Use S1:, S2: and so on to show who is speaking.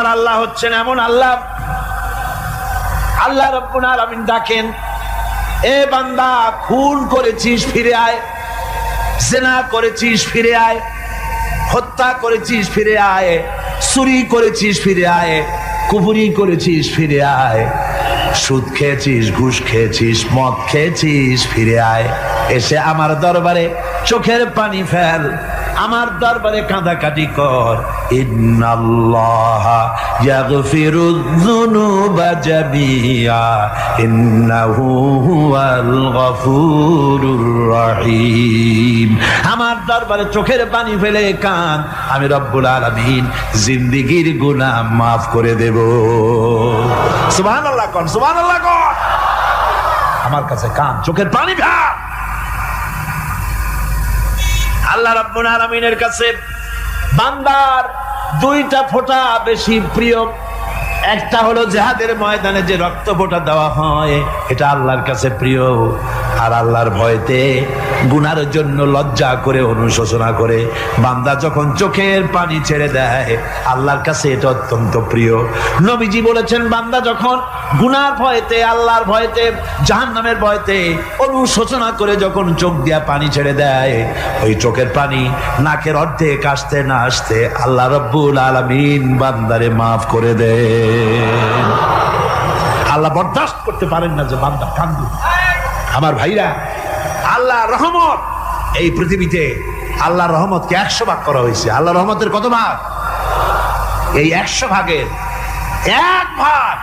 S1: আমার আল্লাহ হচ্ছেন এমন আল্লাহ, আল্লাহ রাব্বুল আলামিন ডাকেন, এ বান্দা খুন করেছিস ফিরে আয়, জিনা করেছিস ফিরে আয়, হত্যা করেছিস ফিরে আয়, চুরি করেছিস ফিরে আয়, কুফরি করেছিস ফিরে আয়, সুদ খেয়েছিস, ঘুষ খেয়েছিস, মদ খেয়েছিস ফিরে আয়, এসে আমার দরবারে চোখের পানি ফেল, আমার দরবারে কাঁদাকাটি কর। ইন্নাল্লাহা ইয়াগফিরুয যুনুবা জামিআ ইন্নাহু হুয়াল গফুরুর রহিম। আমার দরবারে চোখের পানি ফেলে কান, আমি রব্বুল আলামিন জিন্দেগীর গুনাহ মাফ করে দেব। সুবহানাল্লাহ কোন, সুবহানাল্লাহ কোন। আমার কাছে কান, চোখের পানি ফেল। আল্লাহ রাব্বুল আলামিনের কাছে বান্দার দুইটা ফোঁটা বেশি প্রিয়। একটা হলো জিহাদের ময়দানে যে রক্ত ফোঁটা দেওয়া হয়, এটা আল্লাহর কাছে প্রিয়। আর আল্লাহর ভয়তে গুনার জন্য লজ্জা করে অনুশোচনা করে বান্দা যখন চোখের পানি ছেড়ে দেয়, আল্লাহর কাছে এটা অত্যন্ত প্রিয়। নবীজি বলেছেন, বান্দা যখন গুনার ভয়তে, আল্লাহর ভয়তে, জাহান্নামের ভয়তে অনুশোচনা করে যখন চোখ দিয়া পানি ছেড়ে দেয়, ওই চোখের পানি নাকের অর্ধেক আসতে না আসতে আল্লাহ রাব্বুল আলামিন বান্দারে মাফ করে দেন। আল্লাহ বরদাস্ত করতে পারেন না যে বান্দা কান্দে। আমার ভাইরা, আল্লাহ রহমত, এই পৃথিবীতে আল্লাহর রহমতকে 100 ভাগ করা হয়েছে। আল্লাহ রহমতের কত ভাগ? এই 100 ভাগের 1 ভাগ